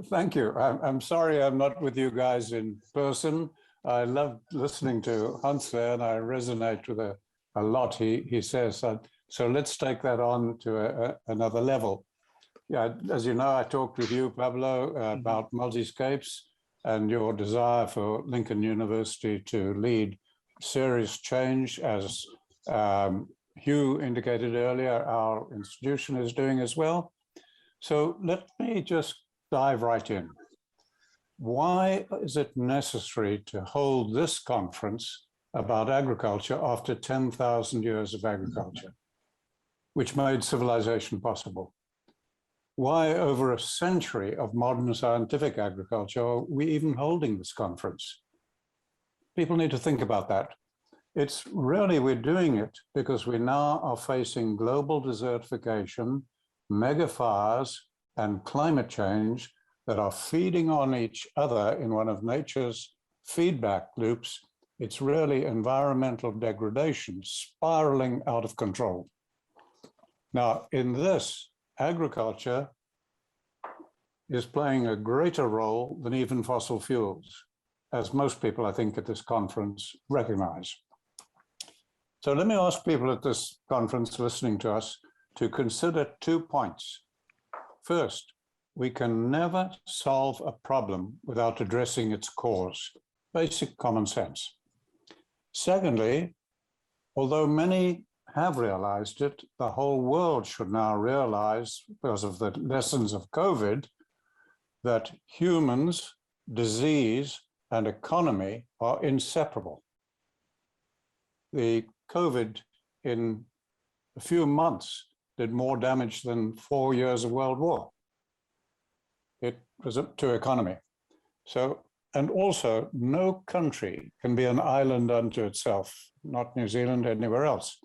Thank you. I'm sorry I'm not with you guys in person. I love listening to Hans there, and I resonate with a lot he says. So let's take that on to another level. Yeah, as you know, I talked with you, Pablo, about Multi-Scapes and your desire for Lincoln University to lead serious change, as Hugh indicated earlier, our institution is doing as well. So let me just dive right in. Why is it necessary to hold this conference about agriculture after 10,000 years of agriculture, which made civilization possible? Why, over a century of modern scientific agriculture, are we even holding this conference? People need to think about that. It's really, we're doing it because we now are facing global desertification, mega fires, and climate change that are feeding on each other in one of nature's feedback loops. It's really environmental degradation spiraling out of control. Now, in this, agriculture is playing a greater role than even fossil fuels, as most people, I think, at this conference recognize. So let me ask people at this conference listening to us to consider 2 points. First, we can never solve a problem without addressing its cause. Basic common sense. Secondly, although many have realized it, the whole world should now realize, because of the lessons of COVID, that humans, disease, and economy are inseparable. The COVID in a few months did more damage than 4 years of World War. It was up to economy. So, and also no country can be an island unto itself, not New Zealand, anywhere else.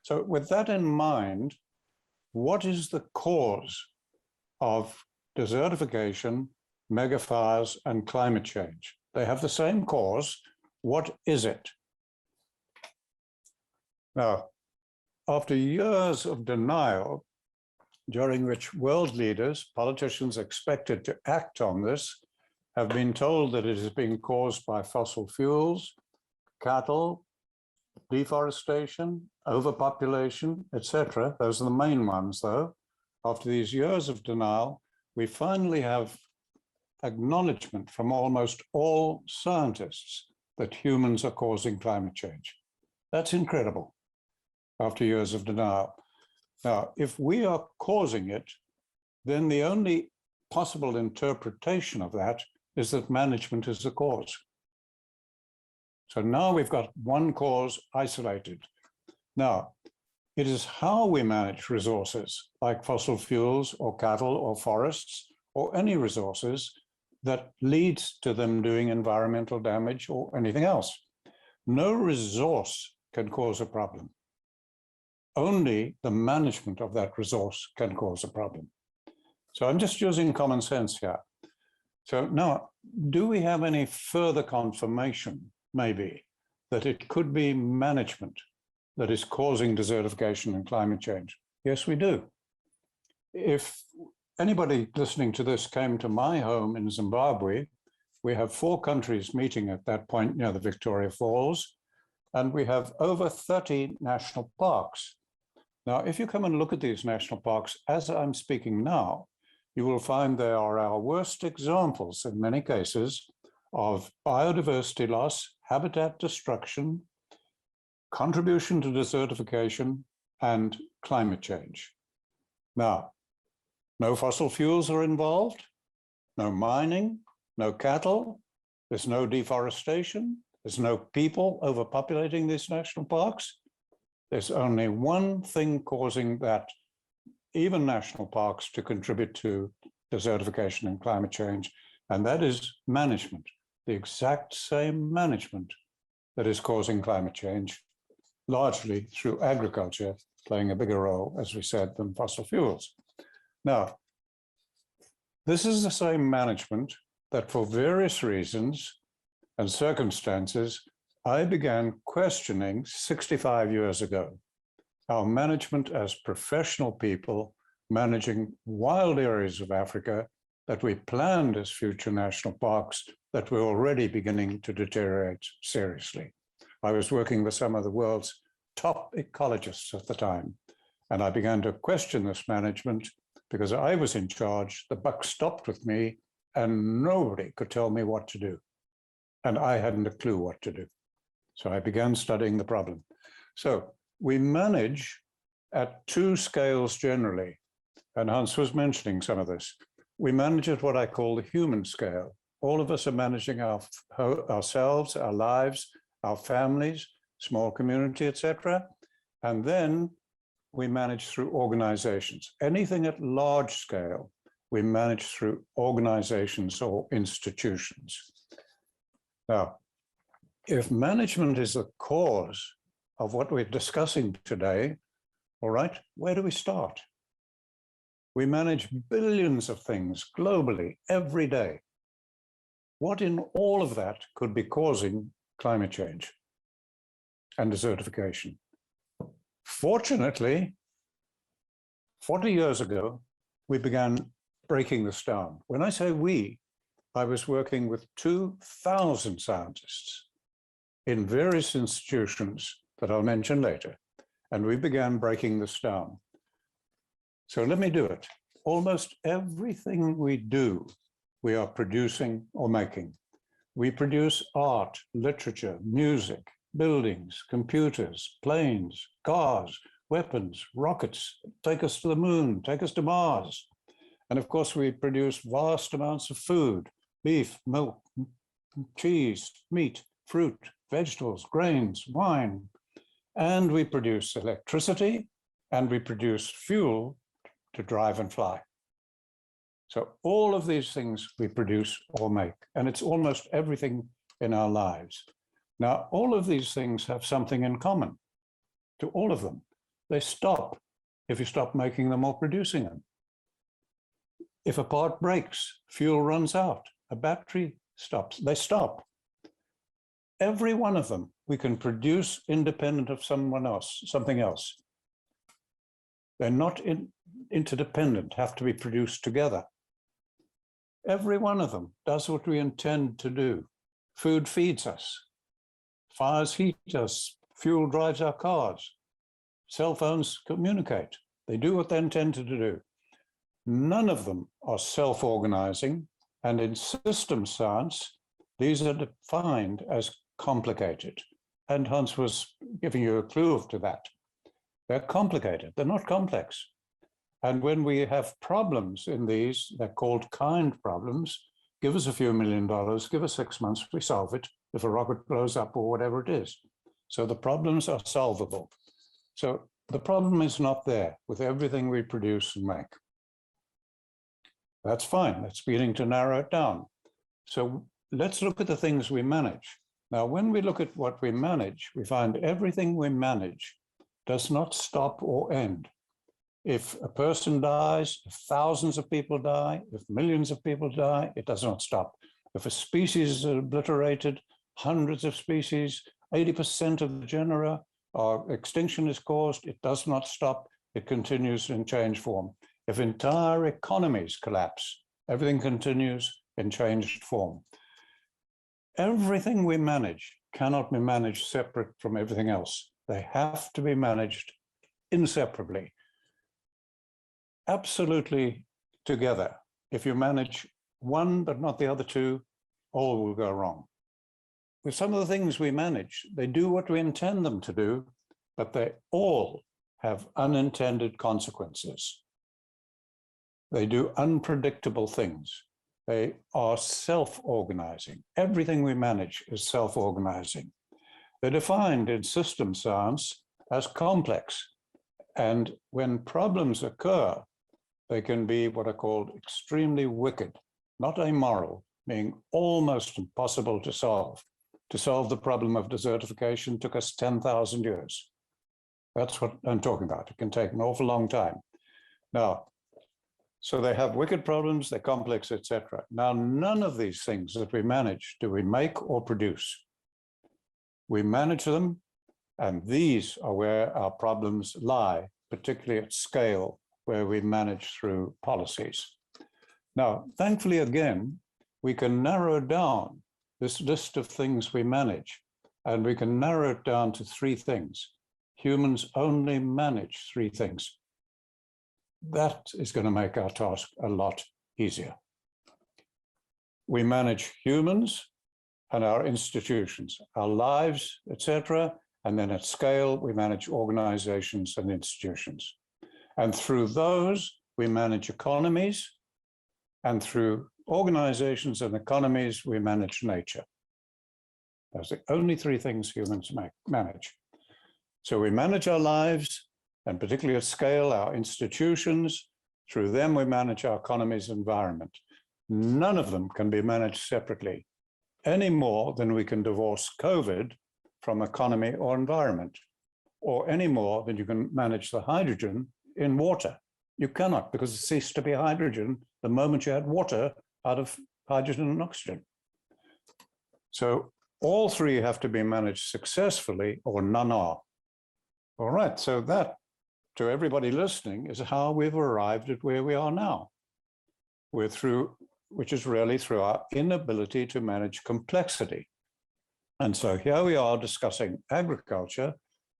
So with that in mind, what is the cause of desertification, megafires, and climate change? They have the same cause. What is it? Now, after years of denial, during which world leaders, politicians expected to act on this, have been told that it is being caused by fossil fuels, cattle, deforestation, overpopulation, etc. Those are the main ones, though. After these years of denial, we finally have acknowledgement from almost all scientists that humans are causing climate change. That's incredible, after years of denial. Now, if we are causing it, then the only possible interpretation of that is that management is the cause. So now we've got one cause isolated. Now, it is how we manage resources like fossil fuels or cattle or forests or any resources that leads to them doing environmental damage or anything else. No resource can cause a problem. Only the management of that resource can cause a problem. So I'm just using common sense here. So now, do we have any further confirmation, maybe, that it could be management that is causing desertification and climate change? Yes, we do. If anybody listening to this came to my home in Zimbabwe, we have 4 countries meeting at that point near the Victoria Falls, and we have over 30 national parks. Now, if you come and look at these national parks, as I'm speaking now, you will find they are our worst examples in many cases of biodiversity loss, habitat destruction, contribution to desertification, and climate change. Now, no fossil fuels are involved, no mining, no cattle, there's no deforestation, there's no people overpopulating these national parks. There's only one thing causing that, even national parks, to contribute to desertification and climate change, and that is management, the exact same management that is causing climate change, largely through agriculture playing a bigger role, as we said, than fossil fuels. Now, this is the same management that for various reasons and circumstances, I began questioning 65 years ago. our management as professional people managing wild areas of Africa that we planned as future national parks that were already beginning to deteriorate seriously. I was working with some of the world's top ecologists at the time, and I began to question this management because I was in charge. The buck stopped with me, and nobody could tell me what to do. And I hadn't a clue what to do. So I began studying the problem. So we manage at two scales generally, and Hans was mentioning some of this. We manage at what I call the human scale. All of us are managing ourselves, our lives, our families, small community, etc. And then we manage through organizations. Anything at large scale, we manage through organizations or institutions. Now, if management is the cause of what we're discussing today, all right, where do we start? We manage billions of things globally every day. What in all of that could be causing climate change and desertification? Fortunately, 40 years ago, we began breaking this down. When I say we, I was working with 2,000 scientists in various institutions that I'll mention later, and we began breaking this down. So let me do it. Almost everything we do, we are producing or making. We produce art, literature, music, buildings, computers, planes, cars, weapons, rockets, take us to the moon, take us to Mars. And of course, we produce vast amounts of food, beef, milk, cheese, meat, fruit, vegetables, grains, wine. And we produce electricity, and we produce fuel to drive and fly. So all of these things we produce or make, and it's almost everything in our lives. Now, all of these things have something in common to all of them. They stop if you stop making them or producing them. If a part breaks, fuel runs out, a battery stops, they stop. Every one of them we can produce independent of someone else, something else. They're not interdependent, have to be produced together. Every one of them does what we intend to do. Food feeds us, fires heat us, fuel drives our cars, cell phones communicate. They do what they're intended to do. None of them are self-organizing, and in system science, these are defined as complicated. And Hans was giving you a clue to that. They're complicated, they're not complex. And when we have problems in these, they're called kind problems. Give us a few $1 million, give us 6 months, we solve it if a rocket blows up or whatever it is. So the problems are solvable. So the problem is not there with everything we produce and make. That's fine, that's beginning to narrow it down. So let's look at the things we manage. Now, when we look at what we manage, we find everything we manage does not stop or end. If a person dies, if thousands of people die, if millions of people die, it does not stop. If a species is obliterated, hundreds of species, 80% of the genera, or extinction is caused, it does not stop. It continues in changed form. If entire economies collapse, everything continues in changed form. Everything we manage cannot be managed separate from everything else. They have to be managed inseparably, absolutely together. If you manage one but not the other two, all will go wrong. With some of the things we manage, they do what we intend them to do, but they all have unintended consequences. They do unpredictable things. They are self-organizing. Everything we manage is self-organizing. They're defined in system science as complex. And when problems occur, they can be what are called extremely wicked, not amoral, being almost impossible to solve. To solve the problem of desertification took us 10,000 years. That's what I'm talking about. It can take an awful long time. Now, so they have wicked problems, they're complex, etc. Now, none of these things that we manage do we make or produce. We manage them, And these are where our problems lie, particularly at scale, where we manage through policies. Now, thankfully, again, we can narrow down this list of things we manage, and we can narrow it down to three things. Humans only manage three things. That is going to make our task a lot easier. We manage humans and our institutions, our lives, etc. And then at scale, we manage organizations and institutions. And through those, we manage economies. And through organizations and economies, we manage nature. Those are the only three things humans manage. So we manage our lives, and particularly at scale, our institutions. Through them, we manage our economies and environment. None of them can be managed separately, any more than we can divorce COVID from economy or environment, or any more than you can manage the hydrogen in water. You cannot, because it ceased to be hydrogen the moment you had water out of hydrogen and oxygen. So all three have to be managed successfully, or none are. All right, so that, to everybody listening, is how we've arrived at where we are now. We're through, which is really through our inability to manage complexity. And so here we are discussing agriculture,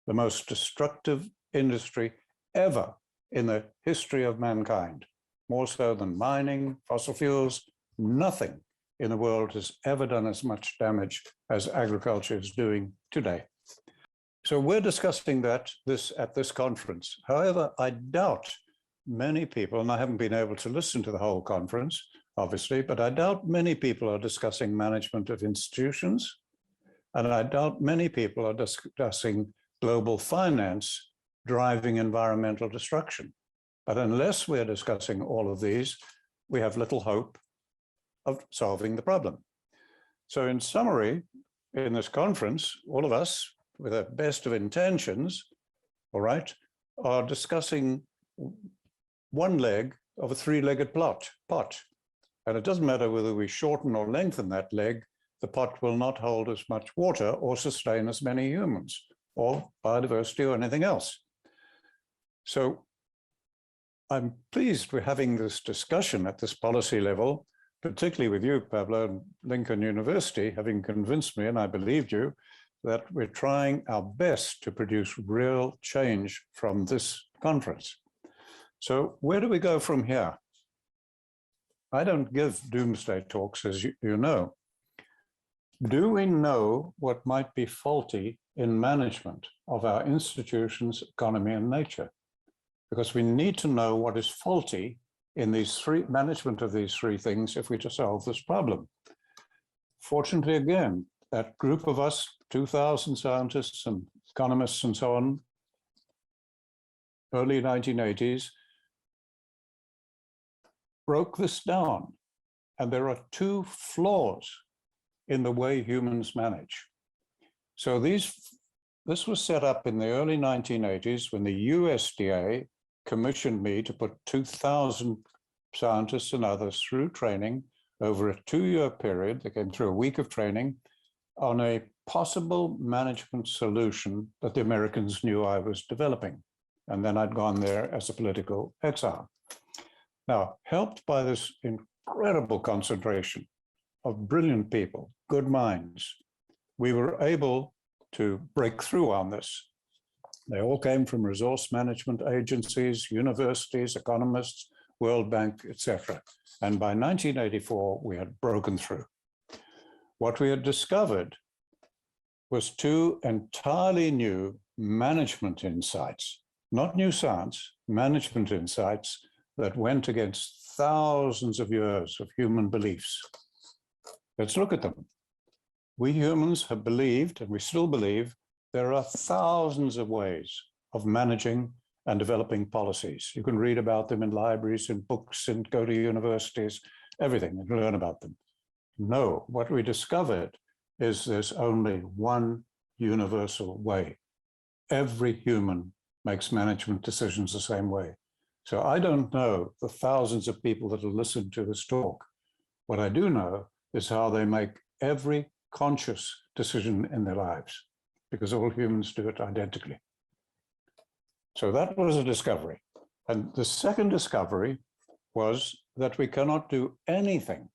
the most destructive industry ever in the history of mankind, more so than mining, fossil fuels. Nothing in the world has ever done as much damage as agriculture is doing today. So we're discussing that at this conference. However, I doubt many people, and I haven't been able to listen to the whole conference, obviously, but I doubt many people are discussing management of institutions, and I doubt many people are discussing global finance driving environmental destruction. But unless we're discussing all of these, we have little hope of solving the problem. So in summary, in this conference, all of us, with the best of intentions, all right, are discussing one leg of a three-legged pot. And it doesn't matter whether we shorten or lengthen that leg, the pot will not hold as much water or sustain as many humans or biodiversity or anything else. So I'm pleased we're having this discussion at this policy level, particularly with you, Pablo, and Lincoln University, having convinced me, and I believed you, that we're trying our best to produce real change from this conference. So where do we go from here? I don't give doomsday talks, as you know. Do we know what might be faulty in management of our institutions, economy, and nature? Because we need to know what is faulty in these three management of these three things if we're to solve this problem. Fortunately, again, that group of us, 2,000 scientists and economists and so on, early 1980s, broke this down. And there are two flaws in the way humans manage. So this was set up in the early 1980s when the USDA commissioned me to put 2,000 scientists and others through training over a 2-year period. They came through a week of training on a possible management solution that the Americans knew I was developing. And then I'd gone there as a political exile. Now, helped by this incredible concentration of brilliant people, good minds, we were able to break through on this. They all came from resource management agencies, universities, economists, World Bank, etc. And by 1984, we had broken through. What we had discovered was two entirely new management insights, not new science, management insights that went against thousands of years of human beliefs. Let's look at them. We humans have believed, and we still believe, there are thousands of ways of managing and developing policies. You can read about them in libraries, in books, and go to universities, everything, and learn about them. No, what we discovered is there's only one universal way. Every human makes management decisions the same way. So I don't know the thousands of people that will listen to this talk. What I do know is how they make every conscious decision in their lives. because all humans do it identically. So that was a discovery. And the second discovery was that we cannot do anything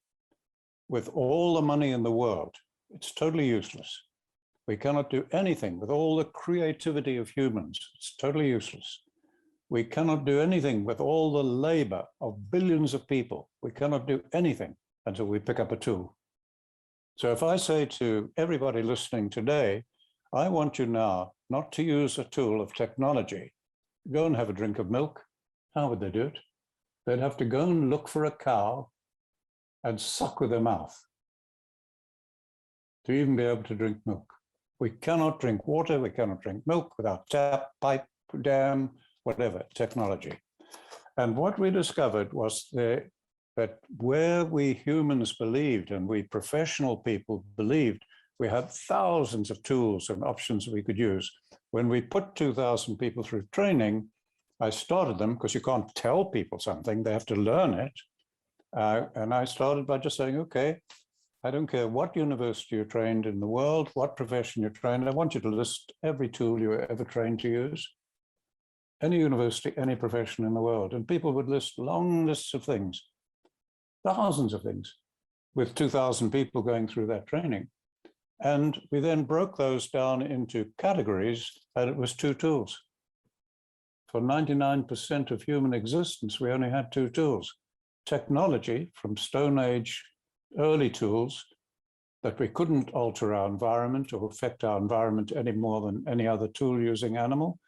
with all the money in the world. It's totally useless. We cannot do anything with all the creativity of humans. It's totally useless. We cannot do anything with all the labor of billions of people. We cannot do anything until we pick up a tool. So if I say to everybody listening today, I want you now not to use a tool of technology. Go and have a drink of milk. How would they do it? They'd have to go and look for a cow and suck with their mouth to even be able to drink milk. We cannot drink water, we cannot drink milk without tap, pipe, dam, whatever, technology. And what we discovered was that where we humans believed, and we professional people believed, we had thousands of tools and options we could use. When we put 2,000 people through training, I started them, because you can't tell people something, they have to learn it. And I started by just saying, okay, I don't care what university you're trained in the world, what profession you're trained, I want you to list every tool you were ever trained to use. Any university, any profession in the world. And people would list long lists of things, thousands of things, with 2,000 people going through that training. And we then broke those down into categories, and it was 2 tools. For 99% of human existence, we only had 2 tools. Technology from Stone Age, early tools that we couldn't alter our environment or affect our environment any more than any other tool using animal.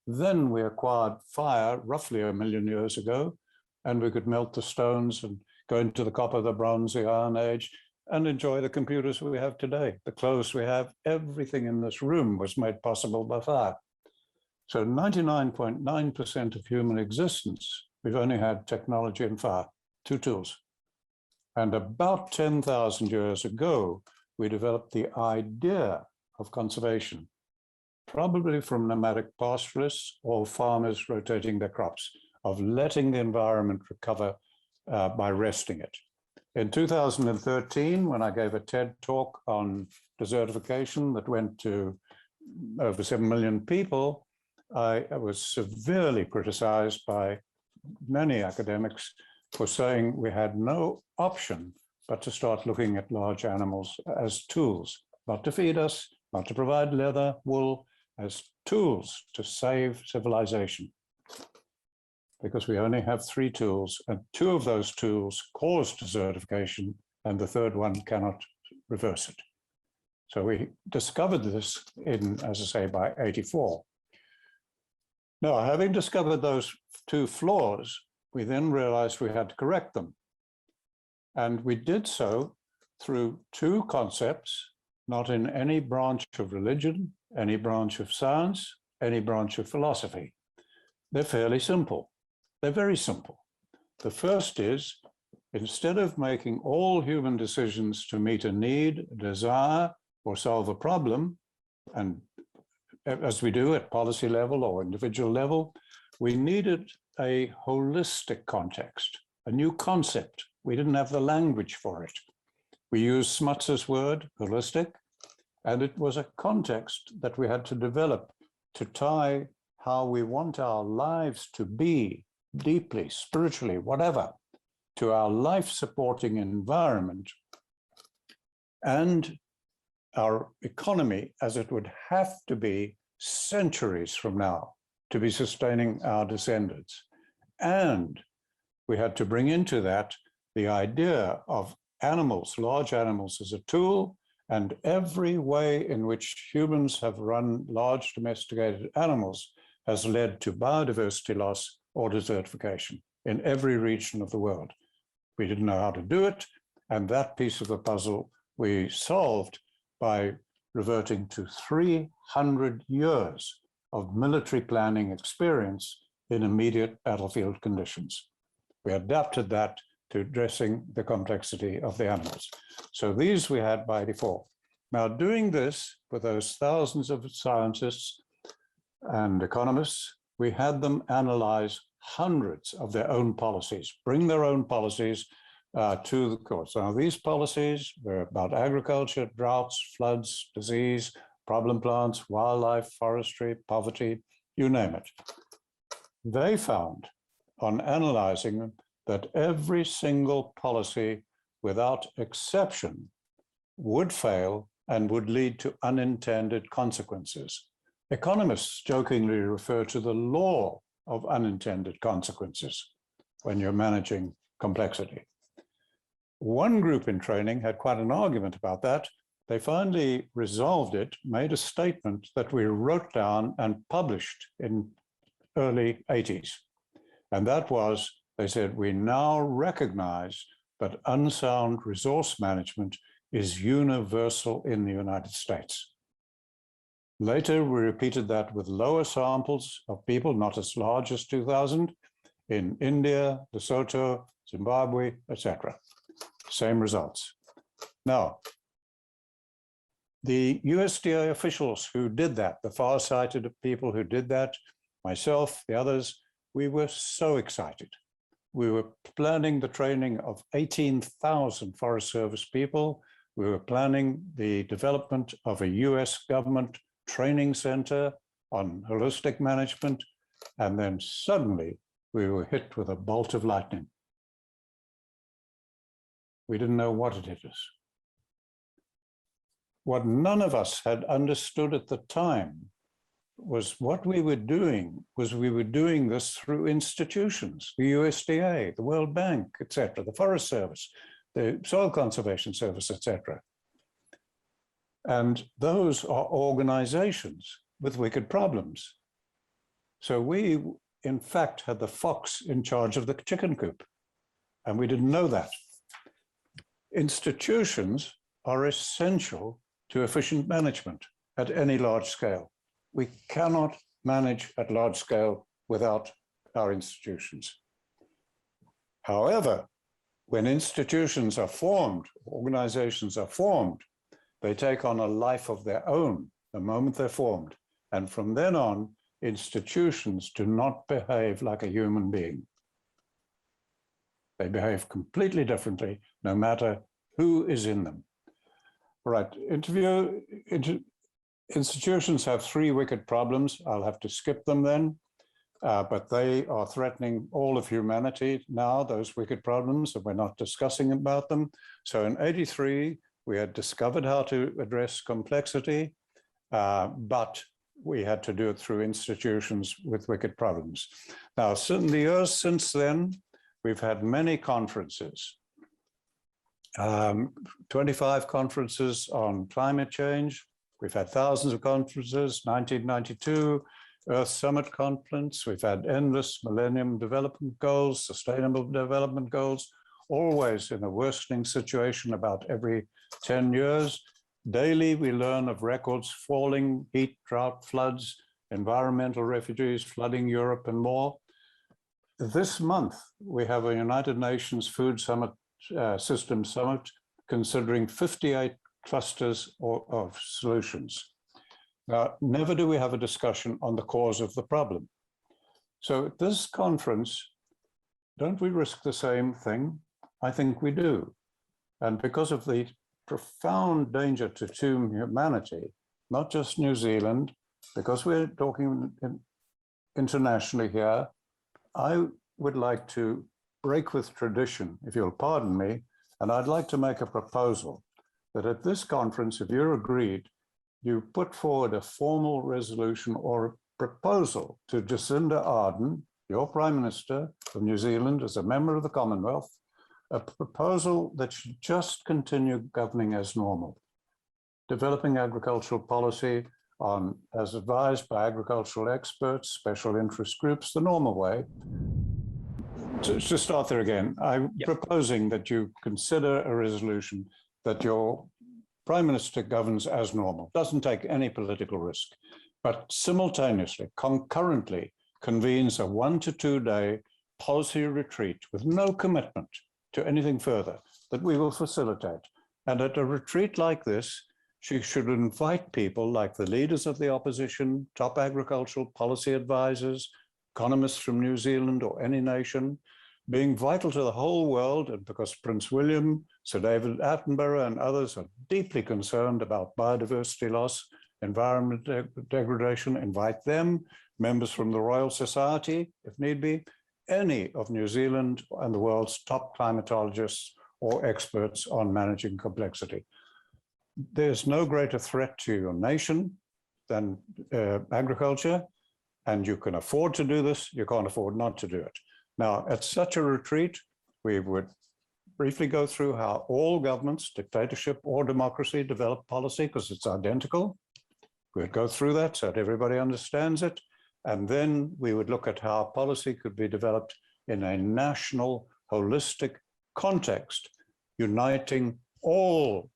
Then we acquired fire roughly 1 million years ago, and we could melt the stones and go into the copper, the bronze, the Iron Age, and enjoy the computers we have today. The clothes we have, everything in this room was made possible by fire. So 99.9% of human existence, we've only had technology and fire, 2 tools. And about 10,000 years ago, we developed the idea of conservation, probably from nomadic pastoralists or farmers rotating their crops, of letting the environment recover by resting it. In 2013, when I gave a TED talk on desertification that went to over 7 million people, I was severely criticized by many academics for saying we had no option but to start looking at large animals as tools, not to feed us, not to provide leather, wool, as tools to save civilization. Because we only have 3 tools, and 2 of those tools cause desertification, and the 3rd one cannot reverse it. So we discovered this in, as I say, by 84. Now, having discovered those 2 flaws, we then realized we had to correct them. And we did so through 2 concepts, not in any branch of religion, any branch of science, any branch of philosophy. They're fairly simple. They're very simple. The first is, instead of making all human decisions to meet a need, a desire, or solve a problem, and as we do at policy level or individual level, we needed a holistic context, a new concept. We didn't have the language for it. We used Smuts's word, holistic, and it was a context that we had to develop to tie how we want our lives to be, deeply, spiritually, whatever, to our life-supporting environment and our economy as it would have to be centuries from now to be sustaining our descendants. And we had to bring into that the idea of animals, large animals as a tool, and every way in which humans have run large domesticated animals has led to biodiversity loss or desertification in every region of the world. We didn't know how to do it, and that piece of the puzzle we solved by reverting to 300 years of military planning experience in immediate battlefield conditions. We adapted that to addressing the complexity of the animals. So these we had by default. Now, doing this with those thousands of scientists and economists, we had them analyze hundreds of their own policies, bring their own policies to the courts. Now, these policies were about agriculture, droughts, floods, disease, problem plants, wildlife, forestry, poverty, you name it. They found, on analyzing them, that every single policy, without exception, would fail and would lead to unintended consequences. Economists jokingly refer to the law of unintended consequences when you're managing complexity. One group in training had quite an argument about that. They finally resolved it, made a statement that we wrote down and published in early 80s. And that was, they said, we now recognize that unsound resource management is universal in the United States. Later, we repeated that with lower samples of people, not as large as 2000, in India, Lesotho, Zimbabwe, etc. Same results. Now, the USDA officials who did that, the far-sighted people who did that, myself, the others, we were so excited. We were planning the training of 18,000 Forest Service people. We were planning the development of a US government training center on holistic management. And then suddenly we were hit with a bolt of lightning. We didn't know what it hit us. What none of us had understood at the time was what we were doing was we were doing this through institutions, the USDA, the World Bank, etc., the Forest Service, the Soil Conservation Service, etc. And those are organizations with wicked problems. So we, in fact, had the fox in charge of the chicken coop, and we didn't know that. Institutions are essential to efficient management at any large scale. We cannot manage at large scale without our institutions. However, when institutions are formed, organizations are formed, they take on a life of their own the moment they're formed. And from then on, institutions do not behave like a human being. They behave completely differently, no matter who is in them. All right, institutions have three wicked problems. I'll have to skip them then, but they are threatening all of humanity now, those wicked problems, and we're not discussing about them. So in '83, we had discovered how to address complexity, but we had to do it through institutions with wicked problems. Now, in the years since then, we've had many conferences, 25 conferences on climate change. We've had thousands of conferences, 1992 Earth Summit Conference. We've had endless Millennium Development Goals, Sustainable Development Goals, always in a worsening situation about every 10 years. Daily, we learn of records falling, heat, drought, floods, environmental refugees, flooding Europe, and more. This month, we have a United Nations Food Summit, System Summit, considering 58 clusters of solutions. Now, never do we have a discussion on the cause of the problem. So at this conference, don't we risk the same thing? I think we do. And because of the profound danger to humanity, not just New Zealand, because we're talking internationally here, I would like to break with tradition, if you'll pardon me, and I'd like to make a proposal that at this conference, if you're agreed, you put forward a formal resolution or a proposal to Jacinda Ardern, your Prime Minister of New Zealand, as a member of the Commonwealth, a proposal that should just continue governing as normal, developing agricultural policy on, as advised by agricultural experts, special interest groups, the normal way. To start there again, I'm proposing that you consider a resolution that your Prime Minister governs as normal, doesn't take any political risk, but simultaneously, concurrently, convenes a 1 to 2 day policy retreat with no commitment to anything further that we will facilitate. And at a retreat like this, she should invite people like the leaders of the opposition, top agricultural policy advisors, economists from New Zealand or any nation, being vital to the whole world, and because Prince William, Sir David Attenborough and others are deeply concerned about biodiversity loss, environment degradation, invite them, members from the Royal Society, if need be, any of New Zealand and the world's top climatologists or experts on managing complexity. There's no greater threat to your nation than agriculture, and you can afford to do this, you can't afford not to do it. Now, at such a retreat, we would briefly go through how all governments, dictatorship or democracy, develop policy, because it's identical. We'd go through that so that everybody understands it. And then we would look at how policy could be developed in a national, holistic context, uniting all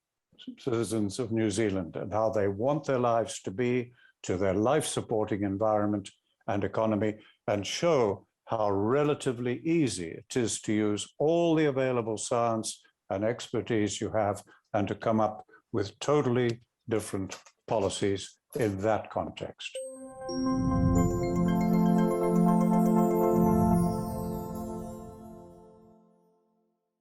citizens of New Zealand and how they want their lives to be, to their life-supporting environment and economy, and show how relatively easy it is to use all the available science and expertise you have and to come up with totally different policies in that context.